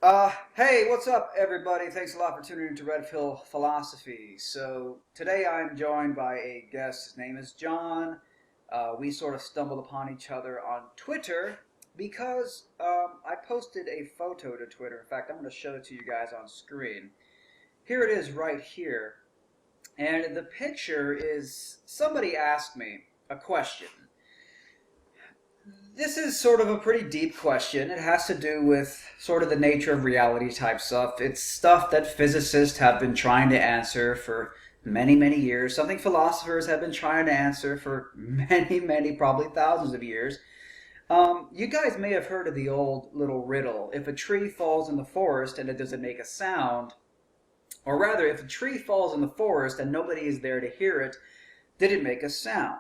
Hey, what's up, everybody? Thanks a lot for tuning into Red Pill Philosophy. So, today I'm joined by a guest. His name is John. We sort of stumbled upon each other on Twitter because I posted a photo to Twitter. In fact, I'm going to show it to you guys on screen. Here it is right here. And the picture is somebody asked me a question. This is sort of a pretty deep question. It has to do with sort of the nature of reality type stuff. It's stuff that physicists have been trying to answer for many, many years. Something philosophers have been trying to answer for many, many, probably thousands of years. You guys may have heard of the old little riddle. If a tree falls in the forest and it doesn't make a sound, or rather, if a tree falls in the forest and nobody is there to hear it, did it make a sound?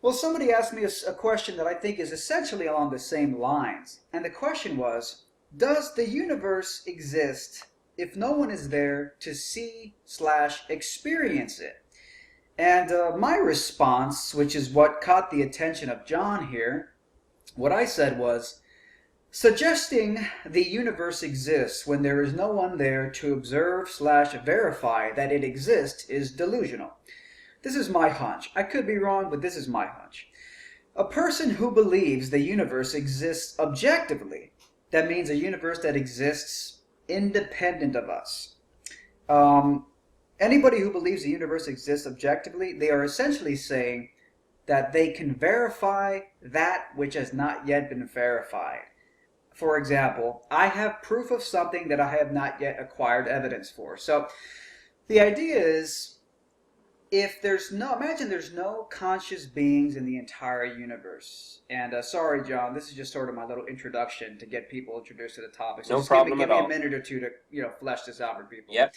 Well, somebody asked me a question that I think is essentially along the same lines. And the question was, does the universe exist if no one is there to see/experience it? And my response, which is what caught the attention of John here, what I said was, suggesting the universe exists when there is no one there to observe/verify that it exists is delusional. This is my hunch. I could be wrong, but this is my hunch. A person who believes the universe exists objectively, that means a universe that exists independent of us. Anybody who believes the universe exists objectively, they are essentially saying that they can verify that which has not yet been verified. For example, I have proof of something that I have not yet acquired evidence for. So the idea is, if imagine there's no conscious beings in the entire universe. And sorry, John, this is just sort of my little introduction to get people introduced to the topic. So No just give me problem give at me a all. minute or two to flesh this out for people. Yep.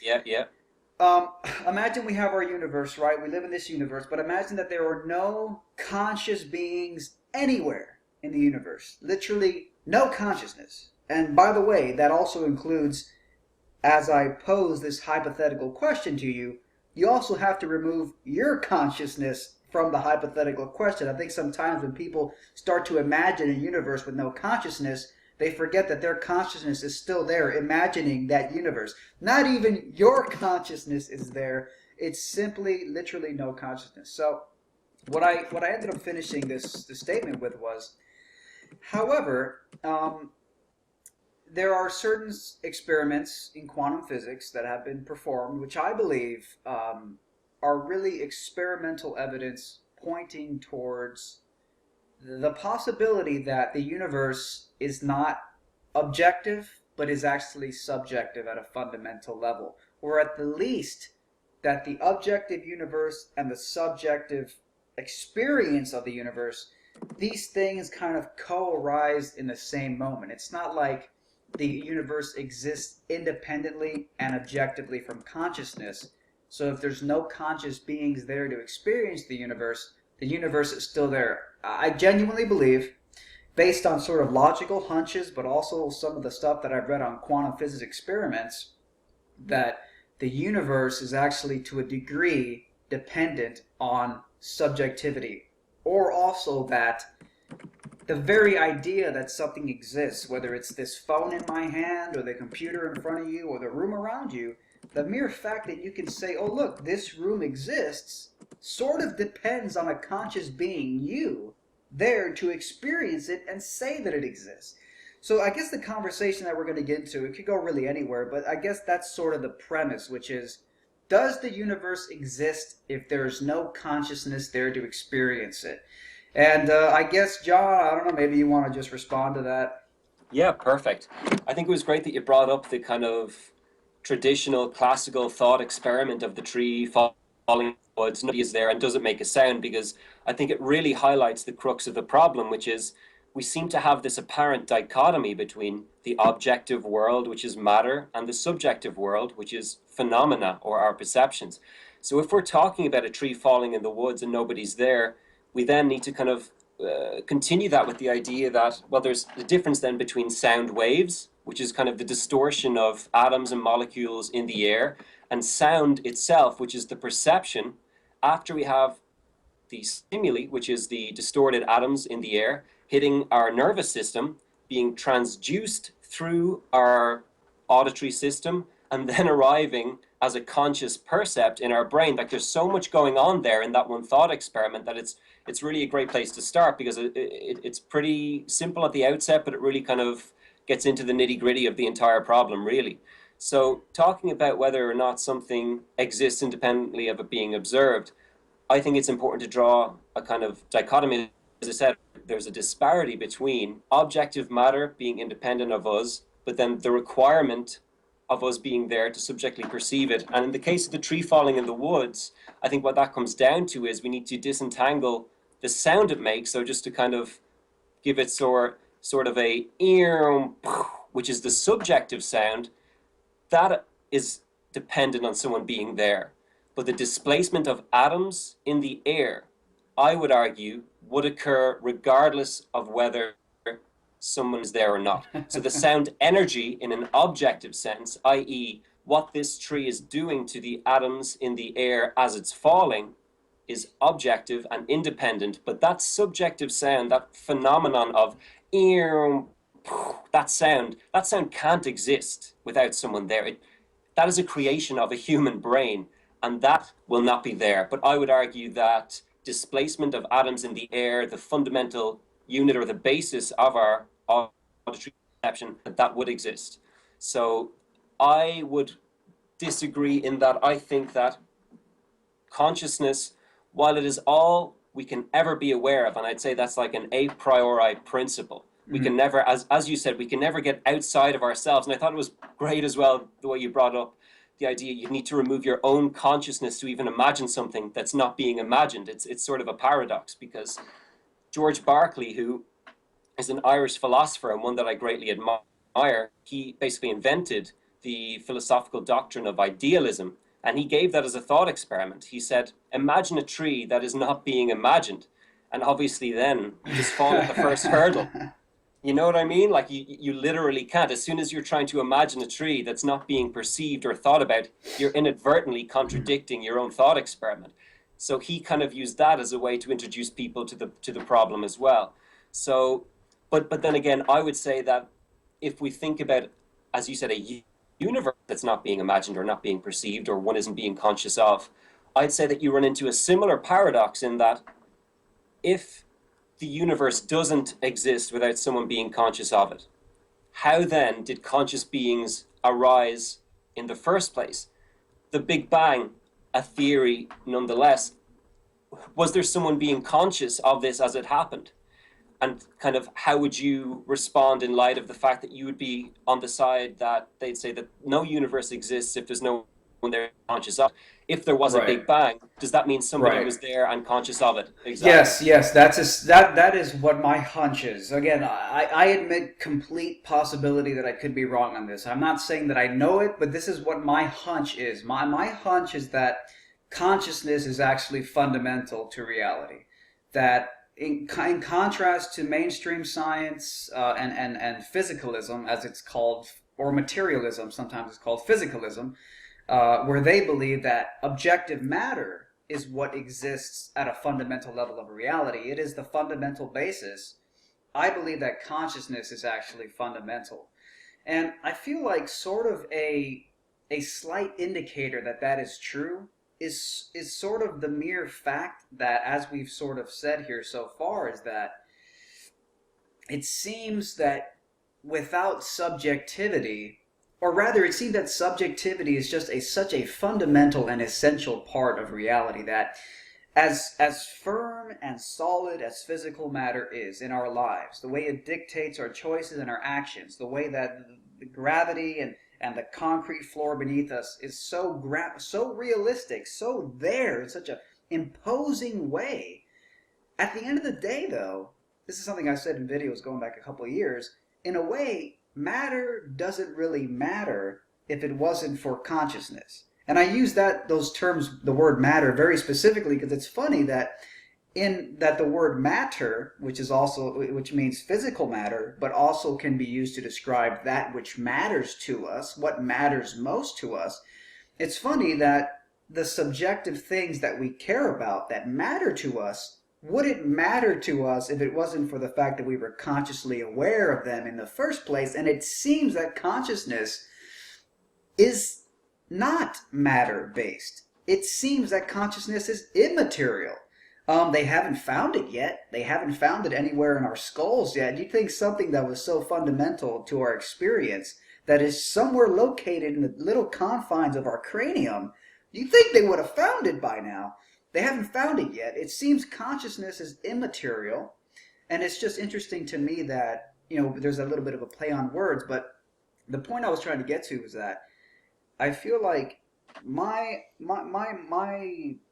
Um, Imagine we have our universe, right? We live in this universe, but imagine that there are no conscious beings anywhere in the universe. Literally no consciousness. And by the way, that also includes, as I pose this hypothetical question to you, you also have to remove your consciousness from the hypothetical question. I think sometimes when people start to imagine a universe with no consciousness, they forget that their consciousness is still there, imagining that universe. Not even your consciousness is there. It's simply, literally no consciousness. So what I ended up finishing this statement with was, however, there are certain experiments in quantum physics that have been performed, which I believe are really experimental evidence pointing towards the possibility that the universe is not objective, but is actually subjective at a fundamental level, or at the least that the objective universe and the subjective experience of the universe, these things kind of co-arise in the same moment. It's not like the universe exists independently and objectively from consciousness. So if there's no conscious beings there to experience the universe is still there. I genuinely believe, based on sort of logical hunches, but also some of the stuff that I've read on quantum physics experiments, that the universe is actually to a degree dependent on subjectivity, or also that the very idea that something exists, whether it's this phone in my hand or the computer in front of you or the room around you, the mere fact that you can say, oh, look, this room exists, sort of depends on a conscious being, you, there to experience it and say that it exists. So I guess the conversation that we're going to get into, it could go really anywhere, but I guess that's sort of the premise, which is, does the universe exist if there's no consciousness there to experience it? And I guess, John, I don't know, maybe you want to just respond to that. Yeah, perfect. I think it was great that you brought up the kind of traditional classical thought experiment of the tree falling woods. Nobody is there and doesn't make a sound, because I think it really highlights the crux of the problem, which is we seem to have this apparent dichotomy between the objective world, which is matter, and the subjective world, which is phenomena or our perceptions. So if we're talking about a tree falling in the woods and nobody's there, we then need to kind of continue that with the idea that, well, there's the difference then between sound waves, which is kind of the distortion of atoms and molecules in the air, and sound itself, which is the perception after we have the stimuli, which is the distorted atoms in the air, hitting our nervous system, being transduced through our auditory system and then arriving as a conscious percept in our brain. Like there's so much going on there in that one thought experiment that it's really a great place to start, because it's pretty simple at the outset, but it really kind of gets into the nitty-gritty of the entire problem, really. So talking about whether or not something exists independently of it being observed, I think it's important to draw a kind of dichotomy. As I said, there's a disparity between objective matter being independent of us, but then the requirement of us being there to subjectively perceive it. And in the case of the tree falling in the woods, I think what that comes down to is we need to disentangle the sound it makes. So just to kind of give it sort of a ear, which is the subjective sound, that is dependent on someone being there. But the displacement of atoms in the air, I would argue, would occur regardless of whether someone is there or not. So the sound energy in an objective sense, i.e. what this tree is doing to the atoms in the air as it's falling, is objective and independent. But that subjective sound, that phenomenon of that sound can't exist without someone there. That is a creation of a human brain, and that will not be there. But I would argue that displacement of atoms in the air, the fundamental unit or the basis of our auditory perception, that would exist. So I would disagree in that I think that consciousness, while it is all we can ever be aware of, and I'd say that's like an a priori principle. We can never, as you said, we can never get outside of ourselves. And I thought it was great as well, the way you brought up the idea you need to remove your own consciousness to even imagine something that's not being imagined. It's sort of a paradox, because George Berkeley, who is an Irish philosopher and one that I greatly admire, he basically invented the philosophical doctrine of idealism, and he gave that as a thought experiment. He said, imagine a tree that is not being imagined, and obviously then you just fall at the first hurdle. You know what I mean? Like you literally can't. As soon as you're trying to imagine a tree that's not being perceived or thought about, you're inadvertently contradicting your own thought experiment. So he kind of used that as a way to introduce people to the problem as well. So, but then again, I would say that if we think about, as you said, a universe that's not being imagined or not being perceived or one isn't being conscious of, I'd say that you run into a similar paradox in that if the universe doesn't exist without someone being conscious of it, how then did conscious beings arise in the first place? The Big Bang, a theory nonetheless. Was there someone being conscious of this as it happened? And kind of how would you respond in light of the fact that you would be on the side that they'd say that no universe exists if there's no one there conscious of it? If there was a Big Bang, does that mean somebody was there and conscious of it? Exactly. Yes, that is what my hunch is. Again, I admit complete possibility that I could be wrong on this. I'm not saying that I know it, but this is what my hunch is. My hunch is that consciousness is actually fundamental to reality. That in contrast to mainstream science and physicalism, as it's called, or materialism, sometimes it's called physicalism, where they believe that objective matter is what exists at a fundamental level of reality. It is the fundamental basis. I believe that consciousness is actually fundamental. And I feel like sort of a slight indicator that that is true is sort of the mere fact that, as we've sort of said here so far, is that it seems that without subjectivity, or rather, it seems that subjectivity is just such a fundamental and essential part of reality that as firm and solid as physical matter is in our lives, the way it dictates our choices and our actions, the way that the gravity and the concrete floor beneath us is so realistic, so there in such an imposing way. At the end of the day, though, this is something I said in videos going back a couple of years, in a way, matter doesn't really matter if it wasn't for consciousness. And I use those terms, the word matter, very specifically because it's funny that the word matter, which means physical matter, but also can be used to describe that which matters to us, what matters most to us. It's funny that the subjective things that we care about that matter to us wouldn't matter to us if it wasn't for the fact that we were consciously aware of them in the first place. And it seems that consciousness is not matter based. It seems that consciousness is immaterial. They haven't found it yet. They haven't found it anywhere in our skulls yet. You'd think something that was so fundamental to our experience, that is somewhere located in the little confines of our cranium, you'd think they would have found it by now. They haven't found it yet. It seems consciousness is immaterial, and it's just interesting to me that, there's a little bit of a play on words, but the point I was trying to get to is that I feel like my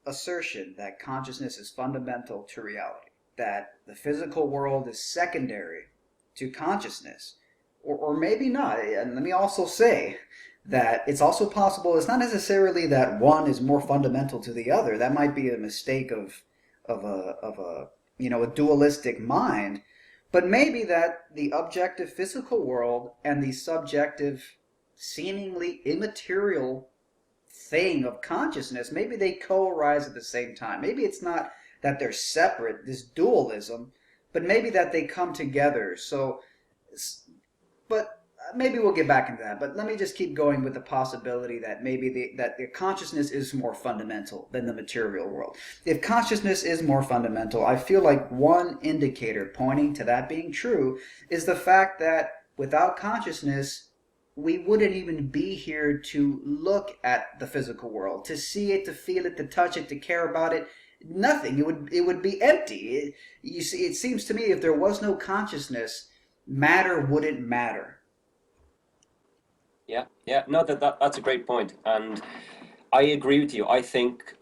assertion that consciousness is fundamental to reality, that the physical world is secondary to consciousness, or maybe not. And let me also say that it's also possible it's not necessarily that one is more fundamental to the other. That might be a mistake of a dualistic mind, but maybe that the objective physical world and the subjective, seemingly immaterial thing of consciousness, maybe they co-arise at the same time. Maybe it's not that they're separate, this dualism, but maybe that they come together. So, but maybe we'll get back into that. But let me just keep going with the possibility that maybe that the consciousness is more fundamental than the material world. If consciousness is more fundamental, I feel like one indicator pointing to that being true is the fact that without consciousness, we wouldn't even be here to look at the physical world, to see it, to feel it, to touch it, to care about it. Nothing. It would be empty. You see, it seems to me if there was no consciousness, matter wouldn't matter. Yeah. No, that's a great point, and I agree with you. I think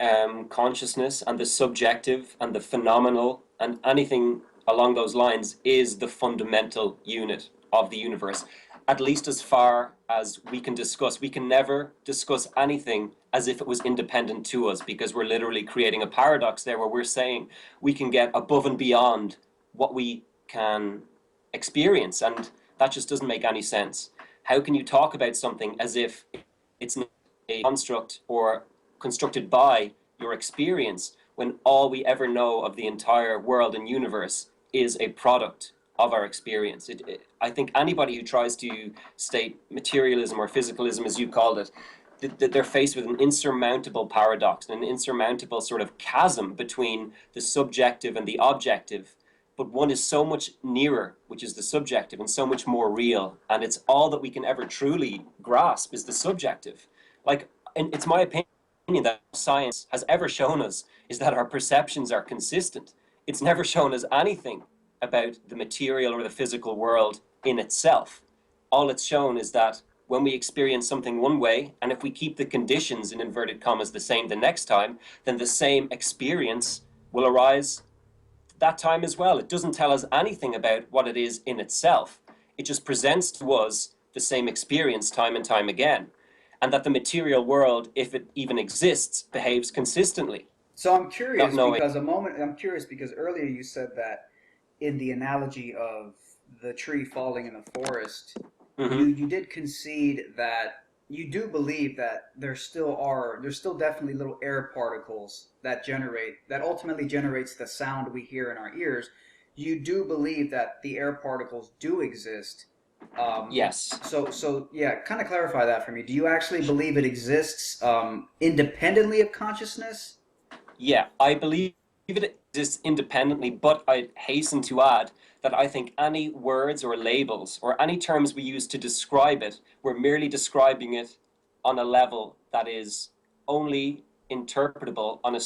consciousness and the subjective and the phenomenal and anything along those lines is the fundamental unit of the universe, at least as far as we can discuss. We can never discuss anything as if it was independent to us, because we're literally creating a paradox there where we're saying we can get above and beyond what we can experience, and that just doesn't make any sense. How can you talk about something as if it's a construct or constructed by your experience when all we ever know of the entire world and universe is a product of our experience? I think anybody who tries to state materialism or physicalism, as you called it, that they're faced with an insurmountable paradox, an insurmountable sort of chasm between the subjective and the objective. But one is so much nearer, which is the subjective, and so much more real. And it's all that we can ever truly grasp is the subjective. Like, and it's my opinion that science has ever shown us is that our perceptions are consistent. It's never shown us anything about the material or the physical world in itself. All it's shown is that when we experience something one way, and if we keep the conditions in inverted commas the same the next time, then the same experience will arise that time as well. It doesn't tell us anything about what it is in itself. It just presents to us the same experience time and time again. And that the material world, if it even exists, behaves consistently. So I'm curious Not knowing. because I'm curious because earlier you said that in the analogy of the tree falling in the forest, you did concede that you do believe that there's still definitely little air particles that ultimately generates the sound we hear in our ears. You do believe that the air particles do exist. Yes. So yeah, kind of clarify that for me. Do you actually believe it exists independently of consciousness? Yeah, I believe it exists independently, but I hasten to add that I think any words or labels or any terms we use to describe it, we're merely describing it on a level that is only interpretable on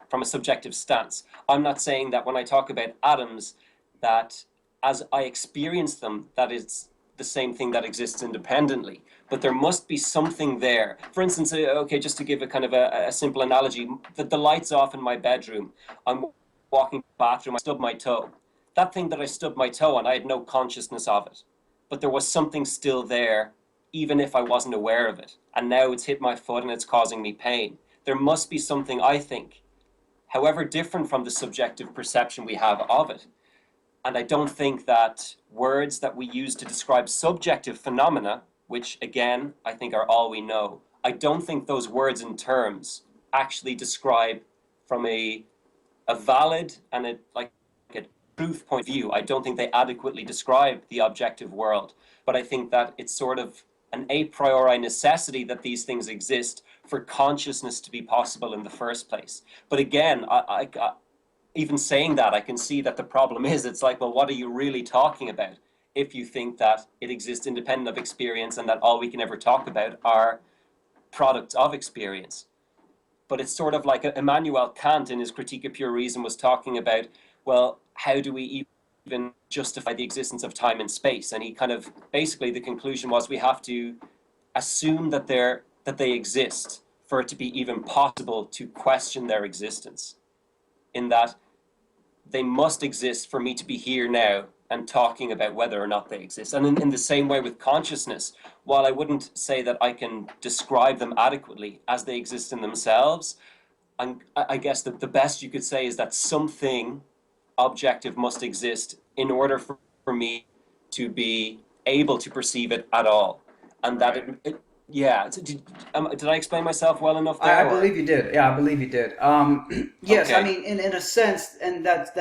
from a subjective stance. I'm not saying that when I talk about atoms, that as I experience them, that it's the same thing that exists independently. But there must be something there. For instance, okay, just to give a kind of a simple analogy, the light's off in my bedroom. I'm walking to the bathroom, I stub my toe. That thing that I stubbed my toe on, I had no consciousness of it. But there was something still there, even if I wasn't aware of it. And now it's hit my foot and it's causing me pain. There must be something, I think, however different from the subjective perception we have of it. And I don't think that words that we use to describe subjective phenomena, which again, I think are all we know, I don't think those words and terms actually describe from a a valid and a truth point of view. I don't think they adequately describe the objective world, but I think that it's sort of an a priori necessity that these things exist for consciousness to be possible in the first place. But again, even saying that, I can see that the problem is, it's like, well, what are you really talking about if you think that it exists independent of experience and that all we can ever talk about are products of experience? But it's sort of like Immanuel Kant in his Critique of Pure Reason was talking about, well, how do we even justify the existence of time and space? And he kind of, basically the conclusion was, we have to assume that they exist for it to be even possible to question their existence, in that they must exist for me to be here now and talking about whether or not they exist. And in the same way with consciousness, while I wouldn't say that I can describe them adequately as they exist in themselves, I guess that the best you could say is that something objective must exist in order for me to be able to perceive it at all. And that yeah. Did I explain myself well enough there? I believe you did. Yeah, I believe you did. Yes, Okay. I mean, in a sense, and that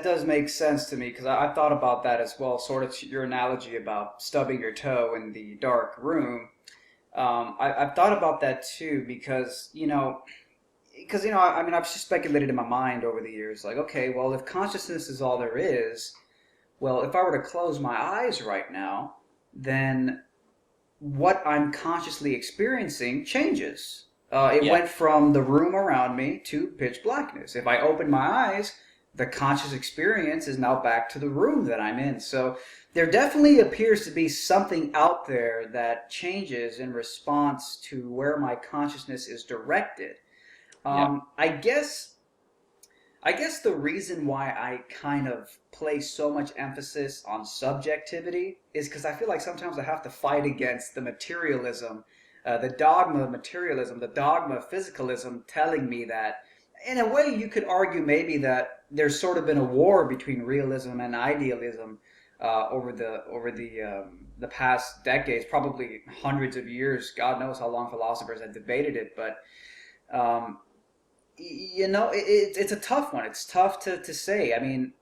does make sense to me, because I've thought about that as well. Sort of your analogy about stubbing your toe in the dark room. I've thought about that too, because I mean, I've just speculated in my mind over the years, like, okay, well, if consciousness is all there is, well, if I were to close my eyes right now, then what I'm consciously experiencing changes. It Yeah. went from the room around me to pitch blackness. If I open my eyes, the conscious experience is now back to the room that I'm in. So there definitely appears to be something out there that changes in response to where my consciousness is directed. Yeah. I guess the reason why I kind of place so much emphasis on subjectivity is because I feel like sometimes I have to fight against the materialism, the dogma of materialism, the dogma of physicalism, telling me that, in a way, you could argue maybe that there's sort of been a war between realism and idealism over the past decades, probably hundreds of years. God knows how long philosophers have debated it, but um, it's a tough one. It's tough to say. I mean,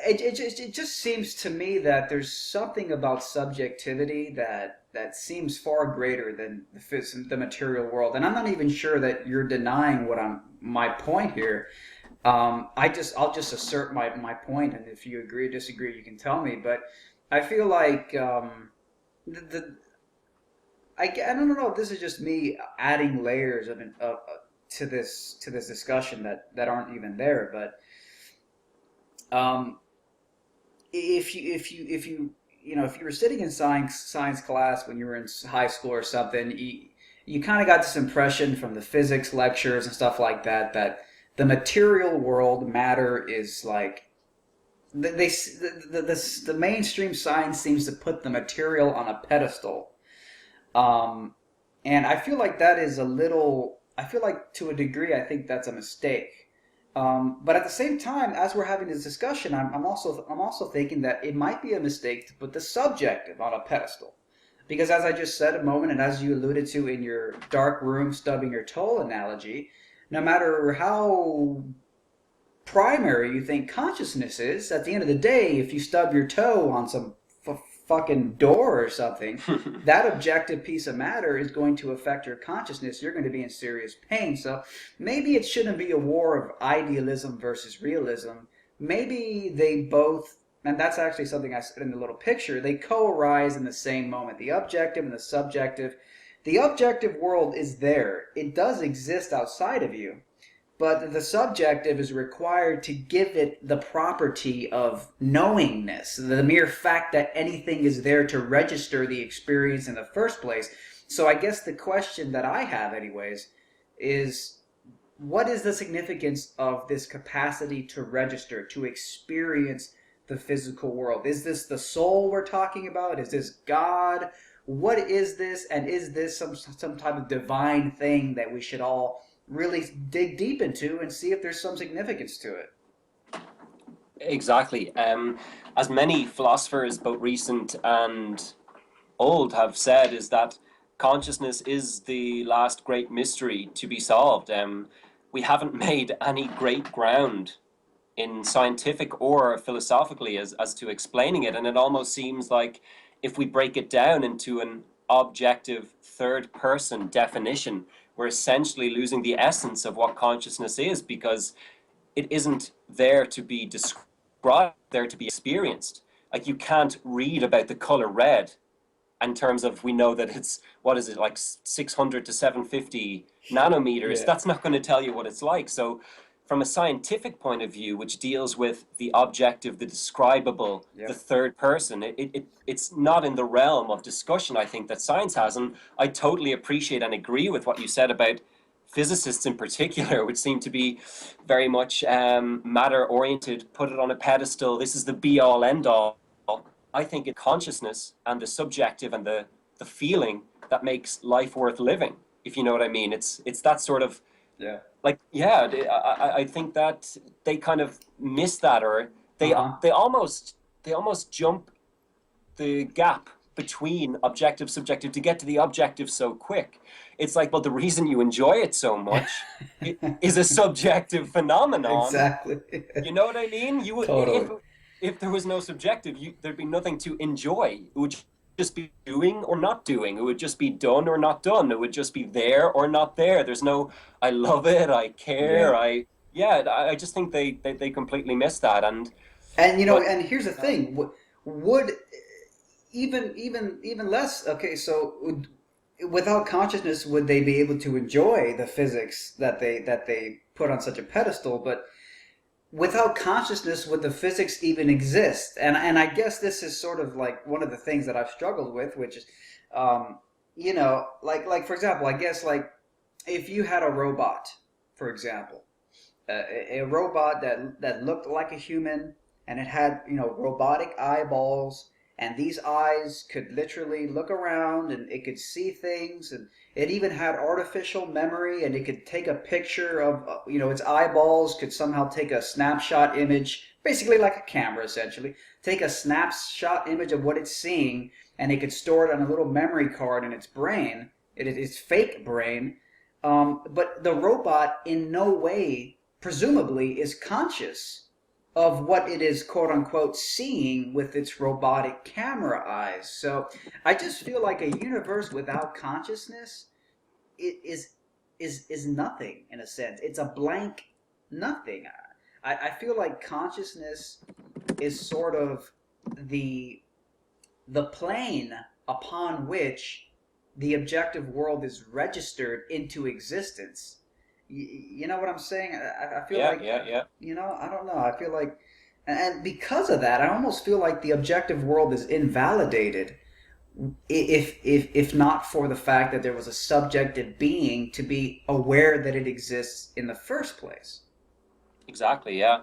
it just seems to me that there's something about subjectivity that seems far greater than the material world. And I'm not even sure that you're denying my point here. I'll just assert my point, and if you agree or disagree, you can tell me. But I feel like the I don't know if this is just me adding layers to this discussion that aren't even there. But if you were sitting in science class when you were in high school or something, you kind of got this impression from the physics lectures and stuff like that the material world, matter, is like the mainstream science seems to put the material on a pedestal. And I feel like that is I feel like to a degree, I think that's a mistake. But at the same time, as we're having this discussion, I'm also thinking that it might be a mistake to put the subjective on a pedestal. Because as I just said a moment, and as you alluded to in your dark room stubbing your toe analogy, no matter how primary you think consciousness is, at the end of the day, if you stub your toe on some fucking door or something, that objective piece of matter is going to affect your consciousness. You're going to be in serious pain. So maybe it shouldn't be a war of idealism versus realism. Maybe they both, and that's actually something I said in the little picture, they co-arise in the same moment. The objective and the subjective. The objective world is there. It does exist outside of you. But the subjective is required to give it the property of knowingness, the mere fact that anything is there to register the experience in the first place. So I guess the question that I have anyways is, what is the significance of this capacity to register, to experience the physical world? Is this the soul we're talking about? Is this God? What is this? And is this some type of divine thing that we should all really dig deep into and see if there's some significance to it? Exactly. As many philosophers, both recent and old, have said, is that consciousness is the last great mystery to be solved. we haven't made any great ground in scientific or philosophically as to explaining it. And it almost seems like if we break it down into an objective third person definition, we're essentially losing the essence of what consciousness is, because it isn't there to be described, there to be experienced. Like, you can't read about the color red in terms of, we know that it's, what is it, like 600 to 750 nanometers. Yeah. That's not going to tell you what it's like. So from a scientific point of view, which deals with the objective, the describable, Yep. the third person, it's not in the realm of discussion, I think, that science has. And I totally appreciate and agree with what you said about physicists in particular, which seem to be very much matter oriented, put it on a pedestal. This is the be all end all. I think it's consciousness and the subjective and the feeling that makes life worth living, if you know what I mean. It's that sort of, Yeah. like, yeah, I think that they kind of miss that, or they Uh-huh. they almost jump the gap between objective subjective to get to the objective so quick. It's like, well, the reason you enjoy it so much is a subjective phenomenon. Exactly. You know what I mean? You would, Totally. if there was no subjective, there'd be nothing to enjoy. It would just be doing or not doing. It would just be done or not done. It would just be there or not there. There's no, I love it, I care, I just think they completely miss that. And But and here's the thing: would even less. Okay, so without consciousness, would they be able to enjoy the physics that they put on such a pedestal? But without consciousness, would the physics even exist? And I guess this is sort of like one of the things that I've struggled with, which is, like for example, I guess, like, if you had a robot, for example, a robot that looked like a human, and it had, robotic eyeballs, and these eyes could literally look around, and it could see things, and it even had artificial memory, and it could take a picture of, its eyeballs could somehow take a snapshot image, basically like a camera, essentially, take a snapshot image of what it's seeing, and it could store it on a little memory card in its brain, its fake brain. But the robot in no way, presumably, is conscious of what it is, quote unquote, seeing with its robotic camera eyes. So I just feel like a universe without consciousness is nothing, in a sense. It's a blank nothing. I feel like consciousness is sort of the plane upon which the objective world is registered into existence. You know what I'm saying? I feel like, yeah. I don't know. I feel like, and because of that, I almost feel like the objective world is invalidated if not for the fact that there was a subjective being to be aware that it exists in the first place. Exactly, yeah.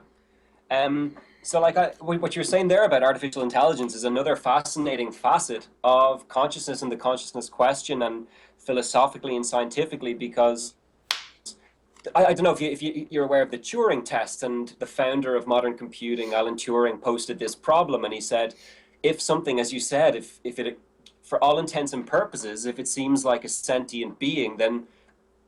So, like, what you're saying there about artificial intelligence is another fascinating facet of consciousness and the consciousness question, and philosophically and scientifically, because I don't know if you're aware of the Turing Test, and the founder of modern computing, Alan Turing, posted this problem, and he said, if something, as you said, if it, for all intents and purposes, if it seems like a sentient being, then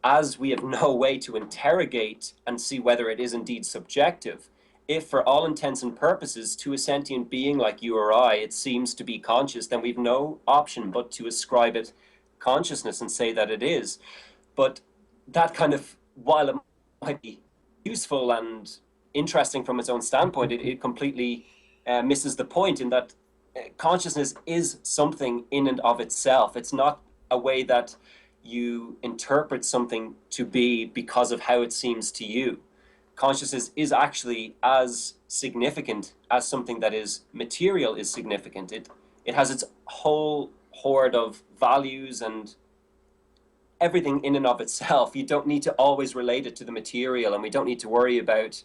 as we have no way to interrogate and see whether it is indeed subjective, if for all intents and purposes to a sentient being like you or I, it seems to be conscious, then we've no option but to ascribe it consciousness and say that it is. But that kind of, while it might be useful and interesting from its own standpoint, it completely misses the point, in that consciousness is something in and of itself. It's not a way that you interpret something to be because of how it seems to you. Consciousness is actually as significant as something that is material is significant. It has its whole hoard of values and everything in and of itself. You don't need to always relate it to the material, and we don't need to worry about,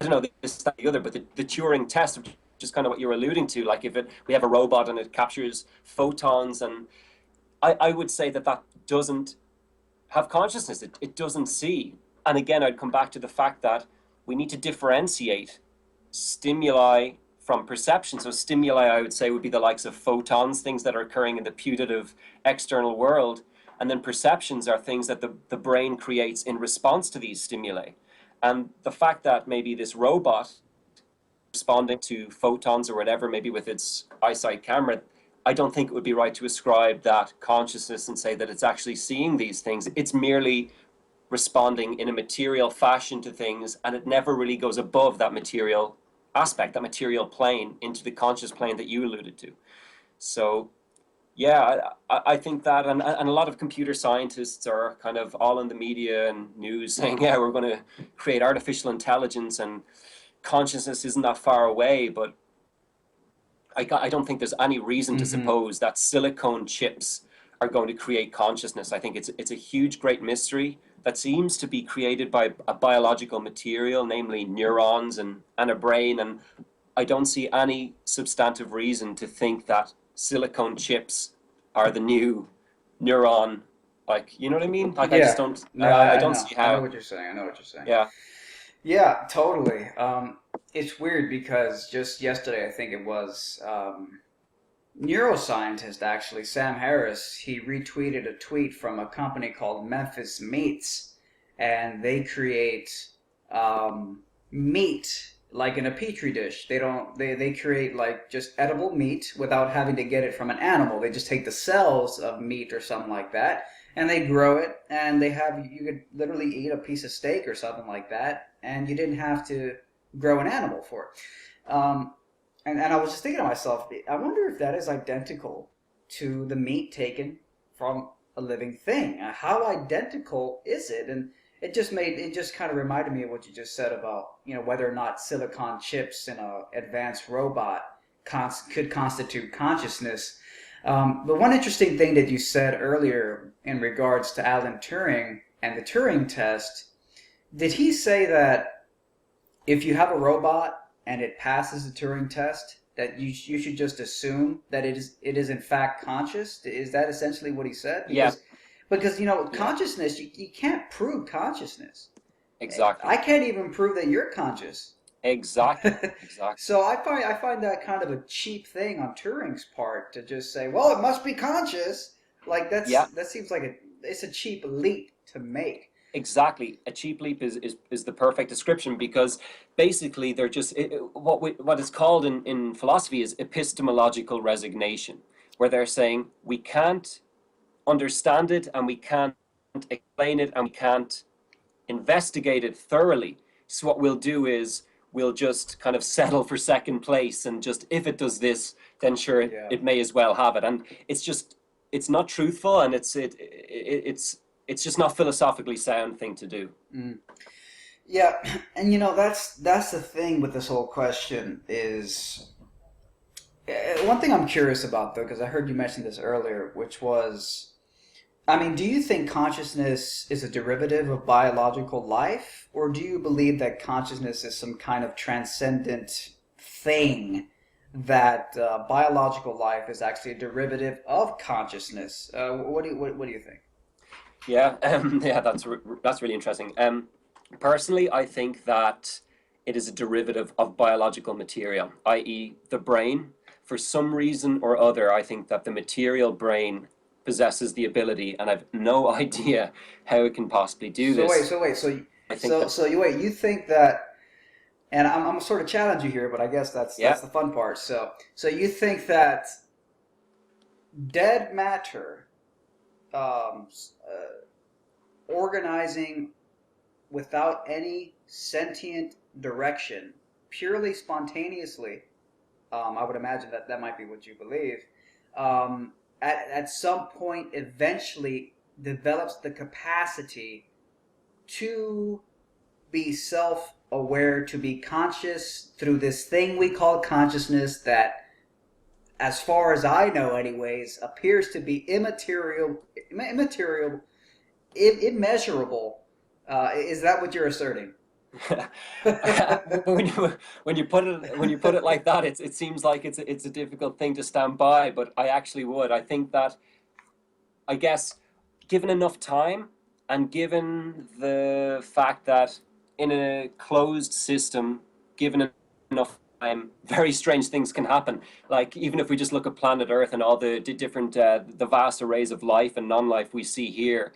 I don't know, this, that, the other, but the Turing test, which is kind of what you're alluding to, like if we have a robot and it captures photons, and I would say that doesn't have consciousness. It doesn't see. And again, I'd come back to the fact that we need to differentiate stimuli from perception. So stimuli, I would say, would be the likes of photons, things that are occurring in the putative external world. and then perceptions are things that the brain creates in response to these stimuli. And the fact that maybe this robot responding to photons or whatever, maybe with its eyesight camera, I don't think it would be right to ascribe that consciousness and say that it's actually seeing these things. It's merely responding in a material fashion to things, and it never really goes above that material aspect, that material plane, into the conscious plane that you alluded to. So yeah, I think that, and a lot of computer scientists are kind of all in the media and news saying, yeah, we're going to create artificial intelligence and consciousness isn't that far away, but I don't think there's any reason to suppose that silicone chips are going to create consciousness. I think it's a huge, great mystery that seems to be created by a biological material, namely neurons and a brain, and I don't see any substantive reason to think that silicone chips are the new neuron. Like, you know what I mean? Like, I just Yeah. don't, No, I I don't know. see I know how. what you're saying. I know what you're saying. Yeah. Yeah, totally. It's weird because just yesterday, I think it was, neuroscientist actually, Sam Harris, he retweeted a tweet from a company called Memphis Meats, and they create meat like in a petri dish. They create like just edible meat without having to get it from an animal. They just take the cells of meat or something like that, and they grow it, and you could literally eat a piece of steak or something like that, and you didn't have to grow an animal for it. And I was just thinking to myself, I wonder if that is identical to the meat taken from a living thing. How identical is it? And it just kind of reminded me of what you just said about, whether or not silicon chips in a advanced robot could constitute consciousness. The one interesting thing that you said earlier in regards to Alan Turing and the Turing test, did he say that if you have a robot and it passes the Turing test, that you should just assume that it is in fact conscious? Is that essentially what he said? Yeah. Because Yeah. consciousness, you can't prove consciousness. Exactly. I can't even prove that you're conscious. Exactly. So I find that kind of a cheap thing on Turing's part to just say, well, it must be conscious. Like Yeah. that seems like it's a cheap leap to make. Exactly. A cheap leap is the perfect description, because basically they're just what is called in philosophy is epistemological resignation, where they're saying we can't understand it and we can't explain it and we can't investigate it thoroughly. So what we'll do is we'll just kind of settle for second place, and just if it does this, then sure, Yeah. it may as well have it. And it's not truthful, and it's just not philosophically sound thing to do. Yeah, and that's the thing with this whole question is one thing I'm curious about, though, because I heard you mention this earlier, which was, I mean, do you think consciousness is a derivative of biological life, or do you believe that consciousness is some kind of transcendent thing, that biological life is actually a derivative of consciousness? What do you think? Yeah, yeah, that's really interesting. Personally, I think that it is a derivative of biological material, i.e., the brain. For some reason or other, I think that the material brain possesses the ability, and I've no idea how it can possibly do this. I think that, You think that, and I'm sort of challenge you here, but I guess that's yeah, the fun part. So you think that dead matter, um, organizing without any sentient direction, purely spontaneously, I would imagine that might be what you believe, at some point eventually develops the capacity to be self-aware, to be conscious through this thing we call consciousness that, as far as I know anyways, appears to be immeasurable. Is that what you're asserting? when you put it like that, it seems like it's a difficult thing to stand by. But I actually would. I think that, I guess, given enough time and given the fact that in a closed system, given enough very strange things can happen. Like even if we just look at planet Earth and all the different, the vast arrays of life and non-life we see here,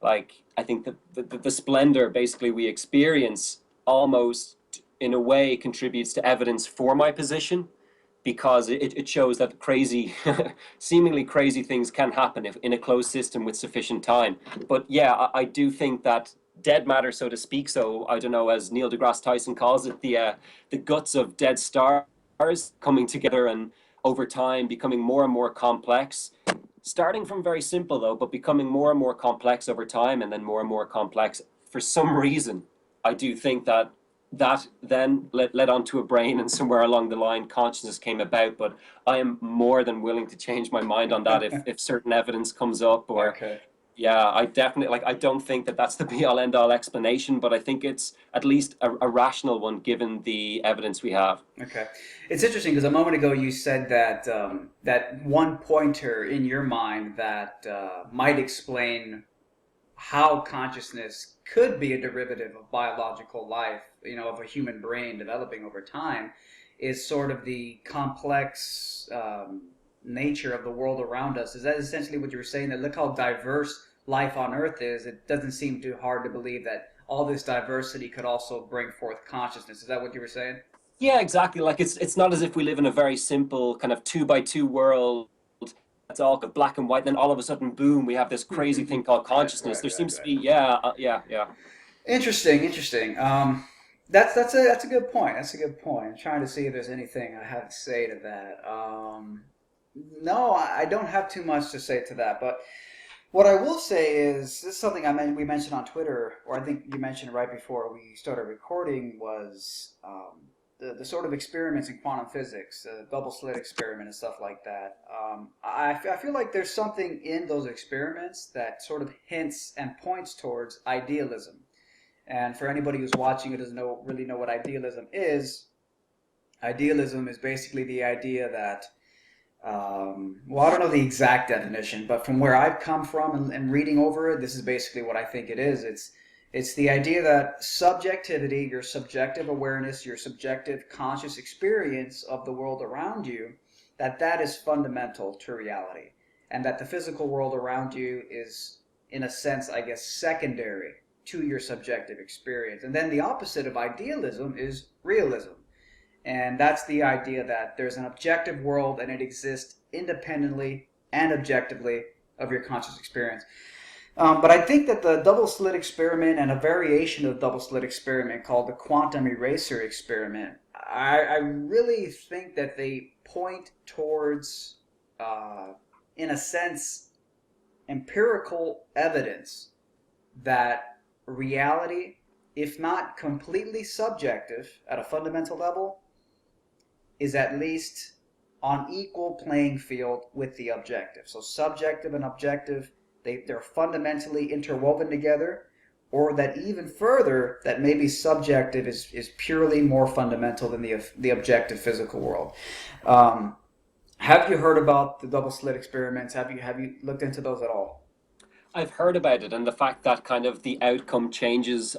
like I think the splendor basically we experience almost in a way contributes to evidence for my position, because it shows that crazy, seemingly crazy things can happen if, in a closed system with sufficient time. But yeah, I do think that dead matter, so to speak, so I don't know, as Neil deGrasse Tyson calls it, the guts of dead stars coming together and over time becoming more and more complex, starting from very simple though, but becoming more and more complex over time, and then more and more complex. For some reason, I do think that then led on to a brain, and somewhere along the line consciousness came about. But I am more than willing to change my mind on that if certain evidence comes up. Or Okay. yeah, I definitely, like, I don't think that that's the be all end all explanation, but I think it's at least a rational one given the evidence we have. Okay. It's interesting because a moment ago you said that that one pointer in your mind that might explain how consciousness could be a derivative of biological life, of a human brain developing over time, is sort of the complex nature of the world around us. Is that essentially what you were saying? That look how diverse life on Earth is. It doesn't seem too hard to believe that all this diversity could also bring forth consciousness. Is that what you were saying? Yeah, exactly. Like it's not as if we live in a very simple kind of 2 by 2 world that's all black and white. Then all of a sudden, boom, we have this crazy thing called Right, consciousness. right, There right, seems to right. be, yeah, yeah. Interesting, interesting. That's a good point. That's a good point. I'm trying to see if there's anything I have to say to that. No, I don't have too much to say to that. But what I will say is this is something we mentioned on Twitter, or I think you mentioned right before we started recording, was the sort of experiments in quantum physics, the double-slit experiment and stuff like that. I feel like there's something in those experiments that sort of hints and points towards idealism. And for anybody who's watching who doesn't really know what idealism is basically the idea that, well, I don't know the exact definition, but from where I've come from and reading over it, this is basically what I think it is. It's the idea that subjectivity, your subjective awareness, your subjective conscious experience of the world around you, that is fundamental to reality, and that the physical world around you is, in a sense, I guess, secondary to your subjective experience. And then the opposite of idealism is realism. And that's the idea that there's an objective world and it exists independently and objectively of your conscious experience. But I think that the double-slit experiment and a variation of the double-slit experiment called the quantum eraser experiment, I really think that they point towards, in a sense, empirical evidence that reality, if not completely subjective at a fundamental level, is at least on equal playing field with the objective. So subjective and objective, they're fundamentally interwoven together, or that even further, that maybe subjective is purely more fundamental than the objective physical world. Have you heard about the double slit experiments? Have you looked into those at all? I've heard about it, and the fact that kind of the outcome changes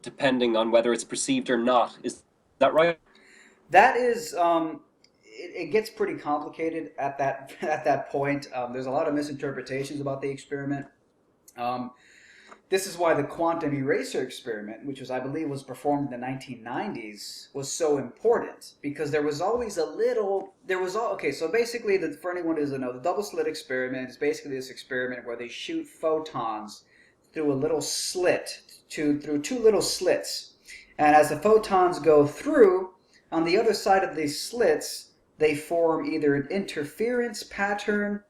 depending on whether it's perceived or not. Is that right? That is, it gets pretty complicated at that at that point. There's a lot of misinterpretations about the experiment. Um, this is why the quantum eraser experiment, which I believe was performed in the 1990s, was so important, because there was always a little. Okay. So basically, for anyone who doesn't know, the double slit experiment is basically this experiment where they shoot photons through a little slit, through two little slits, and as the photons go through, on the other side of these slits, they form either an interference pattern,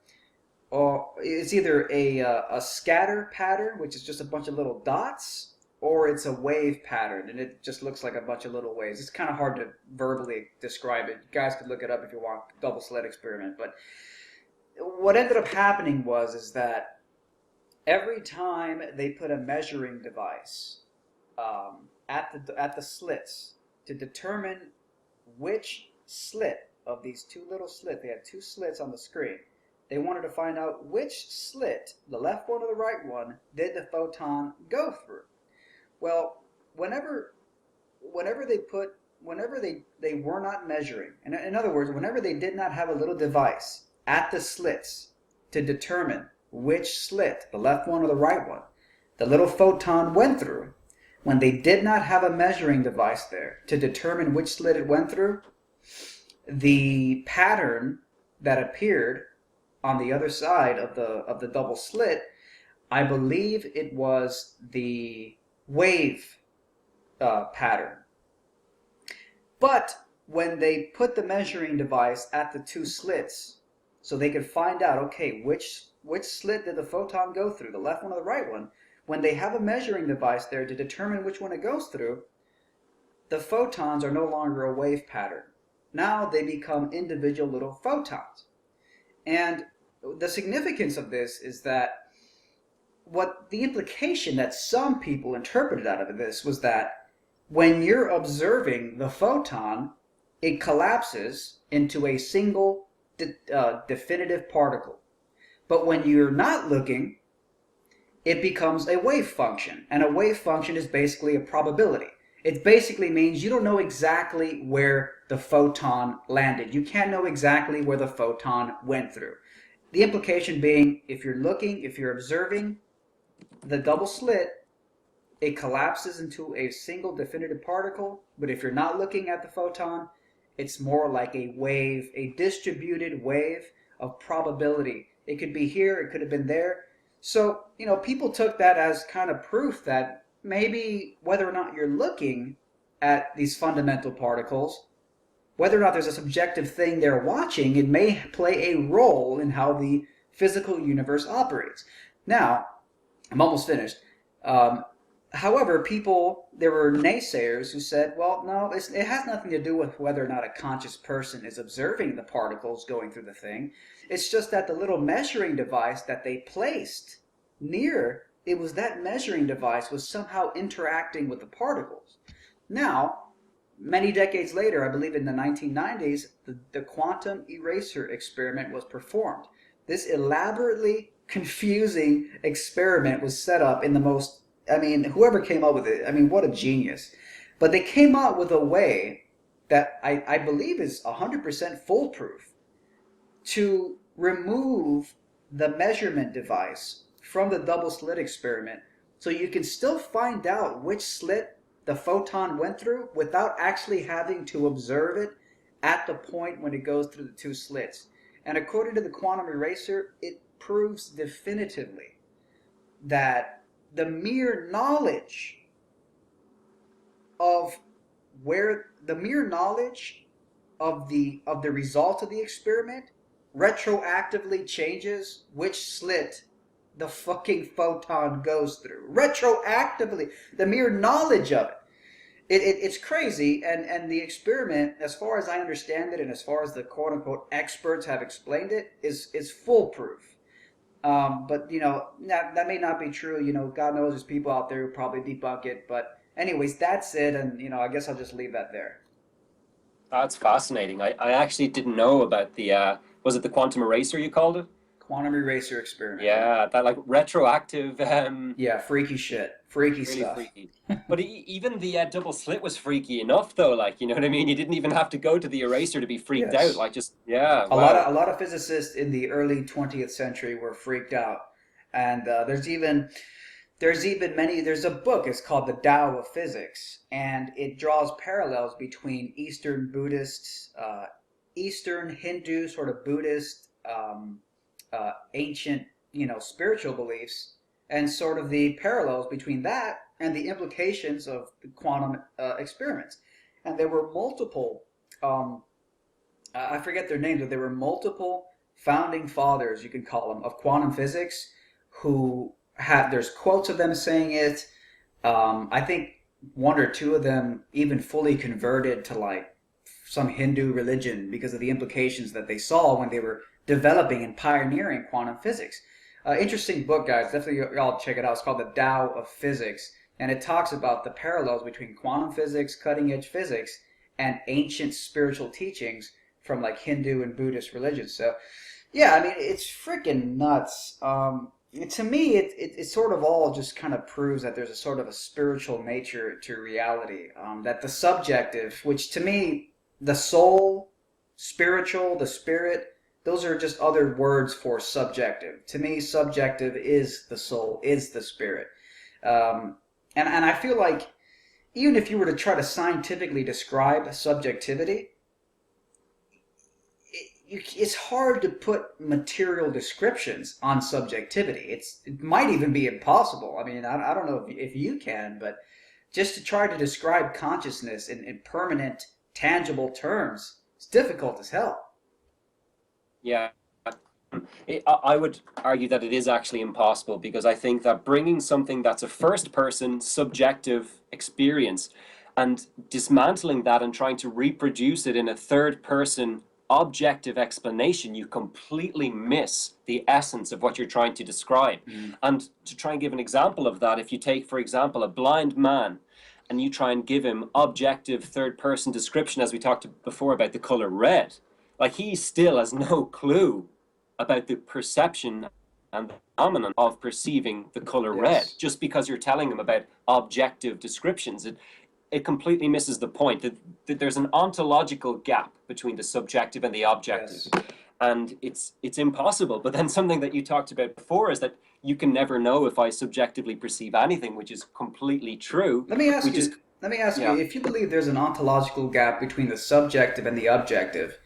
or it's either a scatter pattern, which is just a bunch of little dots, or it's a wave pattern, and it just looks like a bunch of little waves. It's kind of hard to verbally describe it. You guys could look it up if you want, double slit experiment. But what ended up happening is that every time they put a measuring device at the slits to determine which slit of these two little slits, they had two slits on the screen. They wanted to find out which slit, the left one or the right one, did the photon go through. Well, whenever they put they were not measuring, in other words, whenever they did not have a little device at the slits to determine which slit, the left one or the right one, the little photon went through, when they did not have a measuring device there to determine which slit it went through, the pattern that appeared on the other side of the double slit, I believe it was the wave pattern. But when they put the measuring device at the two slits, so they could find out, okay, which slit did the photon go through, the left one or the right one, when they have a measuring device there to determine which one it goes through, the photons are no longer a wave pattern. Now they become individual little photons. And the significance of this is that what the implication that some people interpreted out of this was that when you're observing the photon, it collapses into a single definitive particle. But when you're not looking, it becomes a wave function. And a wave function is basically a probability. It basically means you don't know exactly where the photon landed. You can't know exactly where the photon went through. The implication being, if you're looking, if you're observing the double slit, it collapses into a single definitive particle. But if you're not looking at the photon, it's more like a wave, a distributed wave of probability. It could be here, it could have been there. So, people took that as kind of proof that maybe whether or not you're looking at these fundamental particles, whether or not there's a subjective thing they're watching, it may play a role in how the physical universe operates. Now, I'm almost finished. However, there were naysayers who said, well, no, it has nothing to do with whether or not a conscious person is observing the particles going through the thing. It's just that the little measuring device that they placed near, it was that measuring device was somehow interacting with the particles. Now, many decades later, I believe in the 1990s, the quantum eraser experiment was performed. This elaborately confusing experiment was set up in the most, whoever came up with it, what a genius. But they came out with a way that I believe is 100% foolproof to remove the measurement device from the double-slit experiment so you can still find out which slit the photon went through without actually having to observe it at the point when it goes through the two slits. And according to the quantum eraser, it proves definitively that the mere knowledge of the result of the experiment retroactively changes which slit the fucking photon goes through. Retroactively. The mere knowledge of it. It's crazy, and the experiment, as far as I understand it, and as far as the quote-unquote experts have explained it, is foolproof. But, that may not be true. God knows there's people out there who probably debunk it. But anyways, that's it, and, I guess I'll just leave that there. That's fascinating. I actually didn't know about the, was it the quantum eraser you called it? Quantum eraser experiment. Yeah, that like retroactive. Yeah, freaky shit. Freaky really stuff. Freaky. But even the double slit was freaky enough, though. Like, you know what I mean? You didn't even have to go to the eraser to be freaked out. Like, just a lot of physicists in the early 20th century were freaked out, and there's a book. It's called the Dow of Physics, and it draws parallels between Eastern Buddhists, Eastern Hindu sort of Buddhist, ancient, spiritual beliefs, and sort of the parallels between that and the implications of the quantum experiments. And there were multiple, I forget their names, but there were multiple founding fathers, you can call them, of quantum physics who there's quotes of them saying it. I think one or two of them even fully converted to like some Hindu religion because of the implications that they saw when they were developing and pioneering quantum physics. Interesting book, guys. Definitely y'all check it out. It's called the Dow of Physics, and it talks about the parallels between quantum physics, cutting-edge physics, and ancient spiritual teachings from like Hindu and Buddhist religions. So, yeah, it's freaking nuts. To me, it sort of all just kind of proves that there's a sort of a spiritual nature to reality. That the subjective, which to me, the soul, spiritual, the spirit, those are just other words for subjective. To me, subjective is the soul, is the spirit. Um, and I feel like even if you were to try to scientifically describe subjectivity, it's hard to put material descriptions on subjectivity. It might even be impossible. I mean, I don't know if you can, but just to try to describe consciousness in permanent, tangible terms, it's difficult as hell. Yeah. I would argue that it is actually impossible because I think that bringing something that's a first person subjective experience and dismantling that and trying to reproduce it in a third person objective explanation, you completely miss the essence of what you're trying to describe. Mm. And to try and give an example of that, if you take, for example, a blind man and you try and give him objective third person description, as we talked before about the color red, like he still has no clue about the perception and the phenomenon of perceiving the color red. Yes. Just because you're telling him about objective descriptions, it completely misses the point that there's an ontological gap between the subjective and the objective. Yes. And it's impossible. But then something that you talked about before is that you can never know if I subjectively perceive anything, which is completely true. Let me ask We you. just Let me ask you yeah. if you believe there's an ontological gap between the subjective and the objective.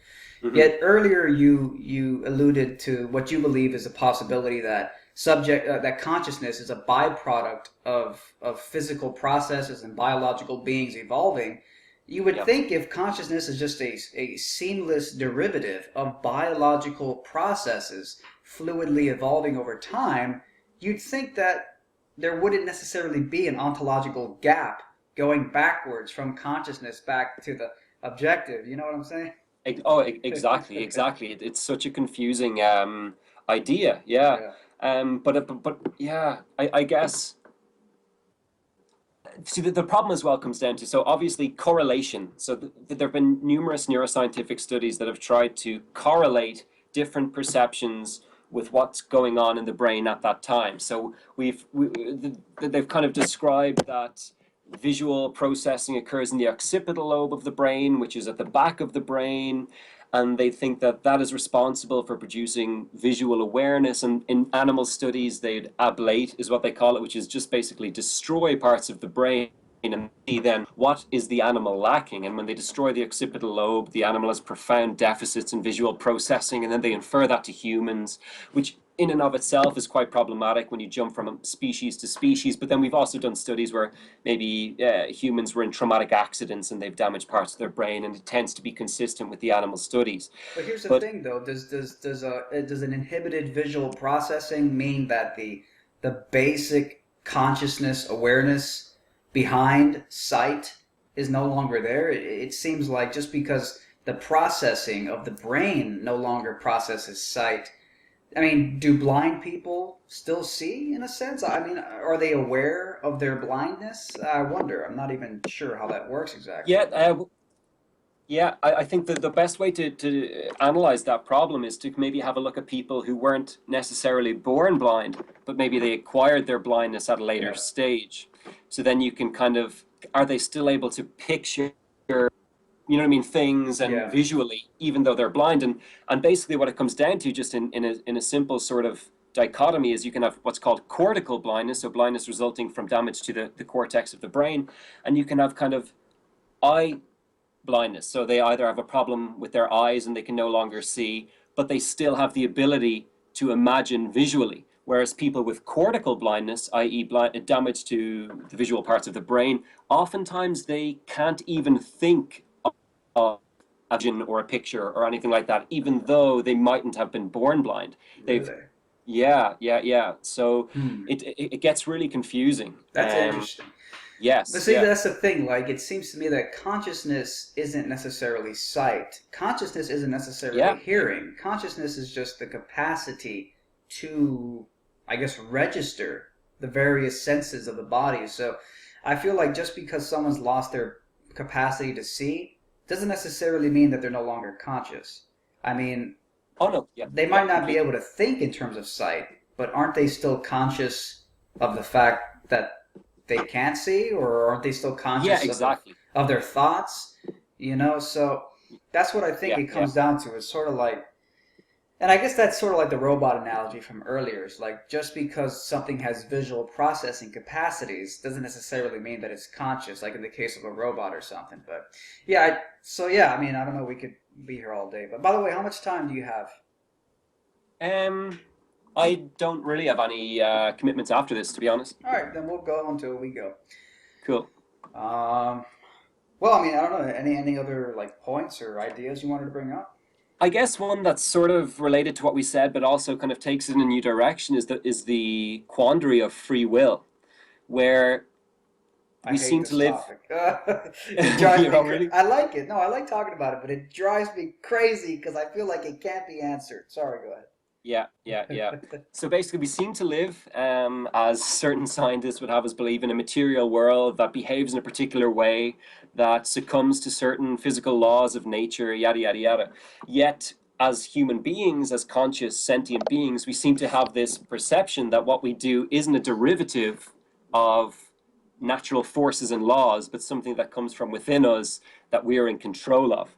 Mm-hmm. Yet earlier you alluded to what you believe is a possibility that that consciousness is a byproduct of physical processes and biological beings evolving. You would Yep. think if consciousness is just a seamless derivative of biological processes fluidly evolving over time, you'd think that there wouldn't necessarily be an ontological gap going backwards from consciousness back to the objective. You know what I'm saying? Oh, exactly, exactly. It's such a confusing idea, yeah. Yeah. But yeah, I guess. See, the problem as well comes down to, so obviously correlation. So there have been numerous neuroscientific studies that have tried to correlate different perceptions with what's going on in the brain at that time. So they've kind of described that visual processing occurs in the occipital lobe of the brain, which is at the back of the brain, and they think that that is responsible for producing visual awareness. And in animal studies, they'd ablate, is what they call it, which is just basically destroy parts of the brain and see then what is the animal lacking. And when they destroy the occipital lobe, the animal has profound deficits in visual processing, and then they infer that to humans, which in and of itself is quite problematic when you jump from species to species. But then we've also done studies where maybe humans were in traumatic accidents and they've damaged parts of their brain, and it tends to be consistent with the animal studies. But here's the But thing, though. Does an inhibited visual processing mean that the basic consciousness awareness behind sight is no longer there? It seems like just because the processing of the brain no longer processes sight. I mean, do blind people still see in a sense? I mean, are they aware of their blindness? I wonder. I'm not even sure how that works exactly. yeah, I think that the best way to analyze that problem is to maybe have a look at people who weren't necessarily born blind, but maybe they acquired their blindness at a later Yeah. stage. So then you can kind of, are they still able to picture, you know what I mean, things and Yeah. visually, even though they're blind? And basically what it comes down to, just in a simple sort of dichotomy, is you can have what's called cortical blindness, so blindness resulting from damage to the cortex of the brain, and you can have kind of eye blindness. So they either have a problem with their eyes and they can no longer see, but they still have the ability to imagine visually. Whereas people with cortical blindness, i.e., damage to the visual parts of the brain, oftentimes they can't even think of a vision or a picture or anything like that, even though they mightn't have been born blind. They've Really? yeah. So Hmm. it gets really confusing. That's interesting. But Yes, see, yeah, that's the thing. Like, it seems to me that consciousness isn't necessarily sight. Consciousness isn't necessarily yeah. hearing. Consciousness is just the capacity to, I guess, register the various senses of the body. So I feel like just because someone's lost their capacity to see doesn't necessarily mean that they're no longer conscious. I mean, Oh no, yeah, they yeah, might not be completely. able to think in terms of sight, but aren't they still conscious of the fact that they can't see, or aren't they still Yeah, conscious exactly. of their thoughts? So that's what I think Yeah, it yeah. comes down to. It's sort of like, and I guess that's sort of like the robot analogy from earlier. It's like just because something has visual processing capacities doesn't necessarily mean that it's conscious, like in the case of a robot or something. But yeah, I mean, I don't know, we could be here all day. But by the way, how much time do you have? Um, I don't really have any commitments after this, to be honest. All right, then we'll go until we go. Cool. Um, well, I mean, I don't know, any other like points or ideas you wanted to bring up? I guess one that's sort of related to what we said, but also kind of takes it in a new direction is the quandary of free will, where I we hate seem to this live. topic. It drives You me. know, really? I like it. No, I like talking about it, but it drives me crazy because I feel like it can't be answered. Sorry, go Yeah, yeah, yeah. ahead. So basically, we seem to live, as certain scientists would have us believe, in a material world that behaves in a particular way, that succumbs to certain physical laws of nature, yada, yada, yada. Yet, as human beings, as conscious, sentient beings, we seem to have this perception that what we do isn't a derivative of natural forces and laws, but something that comes from within us that we are in control of.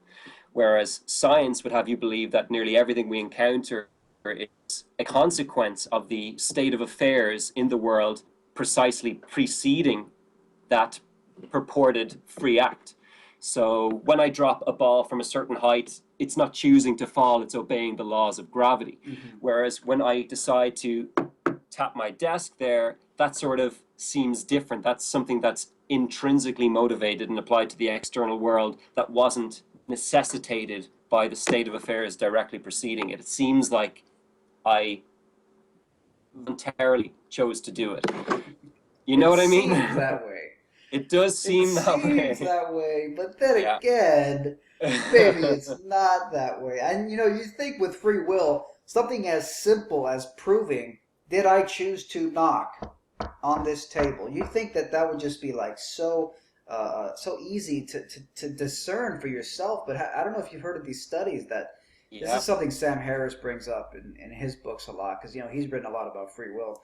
Whereas science would have you believe that nearly everything we encounter is a consequence of the state of affairs in the world precisely preceding that purported free act. So when I drop a ball from a certain height, it's not choosing to fall, it's obeying the laws of gravity. Mhm. Whereas when I decide to tap my desk there, that sort of seems different. That's something that's intrinsically motivated and applied to the external world that wasn't necessitated by the state of affairs directly preceding it. It seems like I voluntarily chose to do it. You know It what I mean? seems that way. It does It seem that seems way. that way, but then Yeah. again, maybe it's not that way. And you think with free will, something as simple as proving, did I choose to knock on this table? You think that that would just be like so easy to discern for yourself, but I don't know if you've heard of these studies that this is Yeah. something Sam Harris brings up in his books a lot because he's written a lot about free will.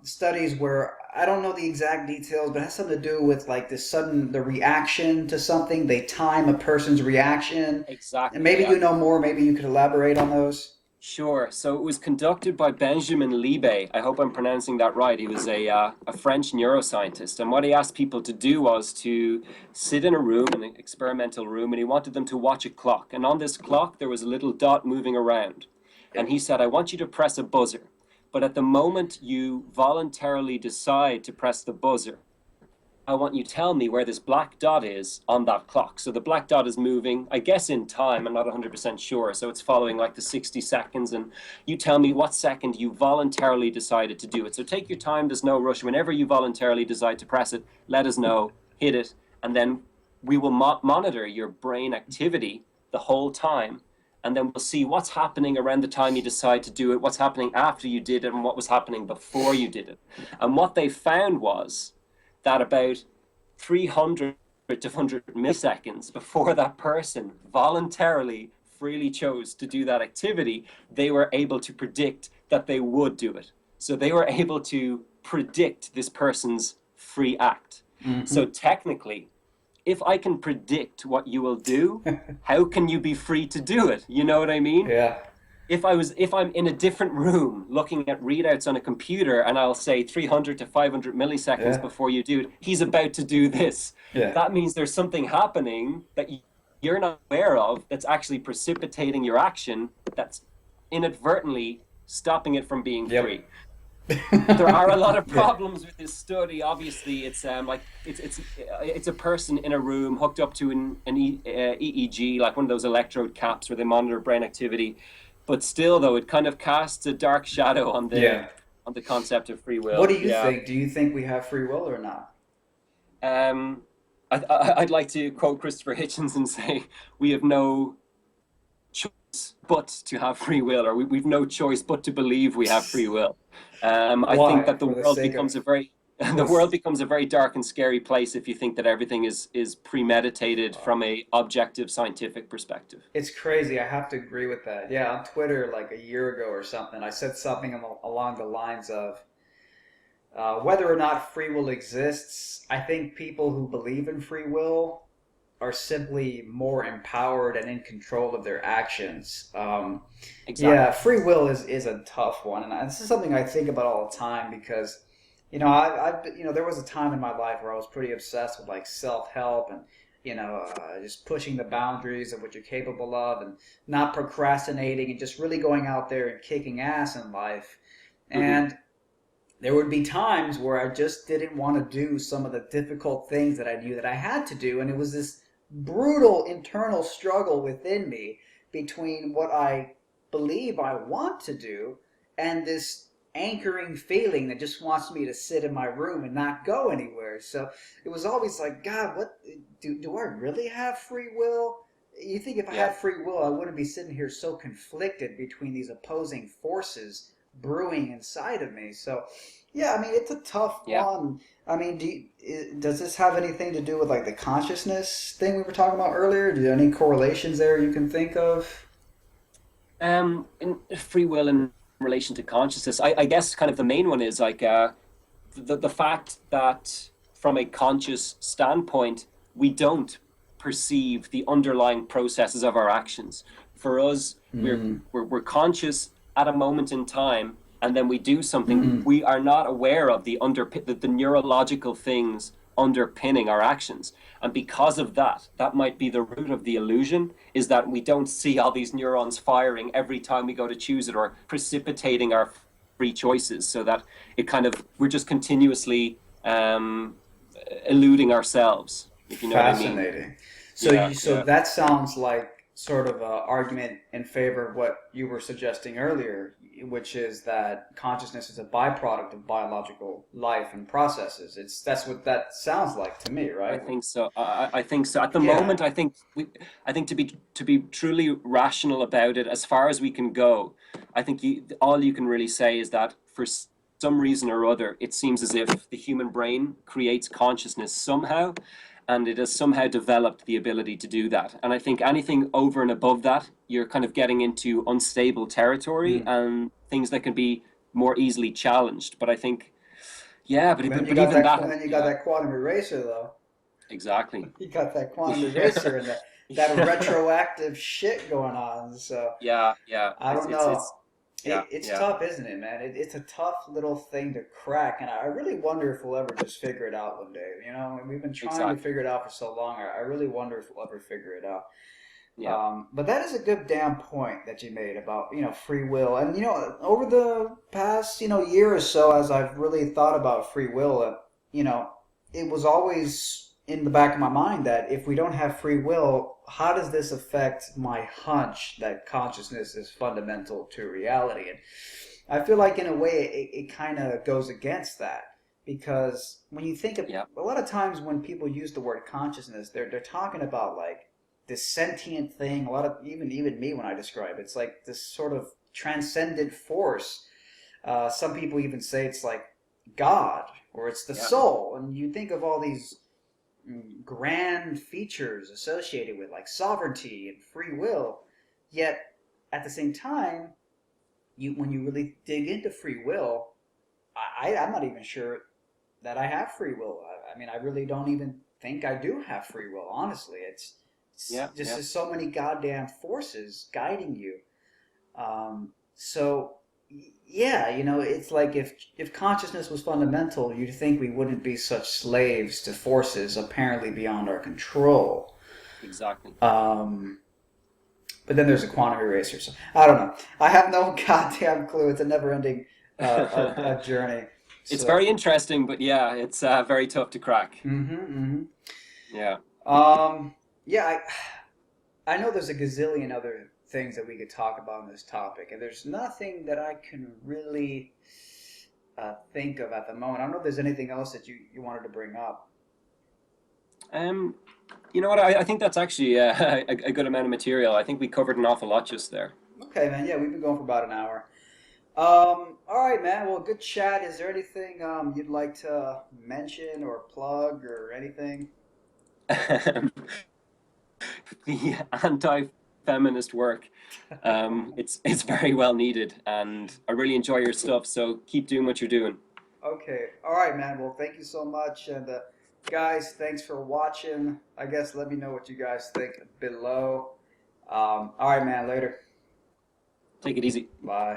Studies where I don't know the exact details, but it has something to do with like the reaction to something. They time a person's reaction, and Exactly. maybe Yeah. you know more. Maybe you could elaborate on those. Sure. So it was conducted by Benjamin Libet. I hope I'm pronouncing that right. He was a French neuroscientist. And what he asked people to do was to sit in a room, an experimental room, and he wanted them to watch a clock. And on this clock, there was a little dot moving around. And he said, I want you to press a buzzer. But at the moment you voluntarily decide to press the buzzer, I want you to tell me where this black dot is on that clock. So the black dot is moving, I guess in time, I'm not 100% sure. So it's following like the 60 seconds. And you tell me what second you voluntarily decided to do it. So take your time, there's no rush. Whenever you voluntarily decide to press it, let us know, hit it. And then we will monitor your brain activity the whole time. And then we'll see what's happening around the time you decide to do it, what's happening after you did it, and what was happening before you did it. And what they found was that about 300 to 100 milliseconds before that person voluntarily, freely chose to do that activity, they were able to predict that they would do it. So they were able to predict this person's free act. Hmm. So technically, if I can predict what you will do, how can you be free to do it? You know what I mean? Yeah. If I'm in a different room looking at readouts on a computer and I'll say 300 to 500 milliseconds Yeah. before you do it, he's about to do this. Yeah. That means there's something happening that you're not aware of that's actually precipitating your action, that's inadvertently stopping it from being Yep. free. There are a lot of Yeah. problems with this study. Obviously, it's a person in a room hooked up to an EEG, like one of those electrode caps where they monitor brain activity. But still, though, it kind of casts a dark shadow Yeah. on the concept of free What do will. you Yeah. think? Do you think we have free will or not? Um, I'd like to quote Christopher Hitchens and say, we have no choice but to have free will, or we've no choice but to believe we have free will. I think Why? that the For the world sake of becomes a very the world becomes a very dark and scary place if you think that everything is premeditated Uh, from a objective scientific perspective. it's crazy. I have to agree with that. Yeah, on Twitter, like a year ago or something, I said something along the lines of whether or not free will exists. I think people who believe in free will are simply more empowered and in control of their actions. Yeah, Exactly. free will is a tough one, and this is something I think about all the time because, there was a time in my life where I was pretty obsessed with like self-help and just pushing the boundaries of what you're capable of and not procrastinating and just really going out there and kicking ass in life. Hmm. And there would be times where I just didn't want to do some of the difficult things that I knew that I had to do. And it was this brutal internal struggle within me between what I believe I want to do and this anchoring feeling that just wants me to sit in my room and not go anywhere. So it was always like, God, what do I really have free will? You think if I Yeah. had free will, I wouldn't be sitting here so conflicted between these opposing forces brewing inside of me. So, yeah, I mean, it's a tough Yeah. one. I mean, does this have anything to do with like the consciousness thing we were talking about earlier? Do there any correlations there you can think of? In free will in relation to consciousness, I guess kind of the main one is like the fact that from a conscious standpoint, we don't perceive the underlying processes of our actions. For us, Mm, we're conscious at a moment in time, and then we do something. mm, We are not aware of the neurological things underpinning our actions. And because of that, that might be the root of the illusion, is that we don't see all these neurons firing every time we go to choose it or precipitating our free choices, so that it kind of we're just continuously eluding ourselves, if you know what I mean. fascinating. Yeah, So yeah, that sounds like sort of an argument in favor of what you were suggesting earlier, which is that consciousness is a byproduct of biological life and processes. That's what that sounds like to me, I right? think so. I think so. At the Yeah. moment, I think to be truly rational about it, as far as we can go, I think all you can really say is that for some reason or other, it seems as if the human brain creates consciousness somehow, and it has somehow developed the ability to do that. And I think anything over and above that, you're kind of getting into unstable territory Mm. and things that can be more easily challenged. But I think, yeah, Well, then but even that, then you got yeah, that quantum eraser though. exactly. You got that quantum eraser Yeah. and that Yeah. retroactive shit going on. So Yeah, yeah. I don't know. It's yeah, It's yeah. tough, isn't it, man? It's a tough little thing to crack, and I really wonder if we'll ever just figure it out one day. And we've been trying to Exactly. figure it out for so long. I really wonder if we'll ever figure it out. Yeah. But that is a good damn point that you made about free will, and over the past year or so, as I've really thought about free will, it was always in the back of my mind that if we don't have free will, how does this affect my hunch that consciousness is fundamental to reality? And I feel like in a way it kind of goes against that because when you think of Yeah. a lot of times when people use the word consciousness, they're talking about like this sentient thing. A lot of even me when I describe it, it's like this sort of transcendent force. Some people even say it's like God or it's the Yeah. soul, and you think of all these grand features associated with like sovereignty and free will. Yet at the same time, when you really dig into free will, I'm not even sure that I have free will. I mean, I really don't even think I do have free will. Honestly, it's Yeah. just Yeah. there's so many goddamn forces guiding you. So yeah, it's like if consciousness was fundamental, you'd think we wouldn't be such slaves to forces apparently beyond our control. Exactly. Um, but then there's a quantum eraser. So I don't know. I have no goddamn clue. It's a never-ending a journey. It's So very interesting, but yeah, it's very tough to crack. mm-hmm. Yeah. Um, yeah, I know there's a gazillion other things that we could talk about on this topic, and there's nothing that I can really think of at the moment. I don't know if there's anything else that you wanted to bring up. Um, you know what? I think that's actually a good amount of material. I think we covered an awful lot just there. Okay, man. Yeah, we've been going for about an hour. All right, man. Well, good chat. Is there anything you'd like to mention or plug or anything? The anti-feminist work. It's very well needed, and I really enjoy your stuff. So keep doing what you're doing. Okay. All right, man. Well, thank you so much. And guys, thanks for watching. I guess let me know what you guys think below. All right, man. Later. Take it easy. Bye.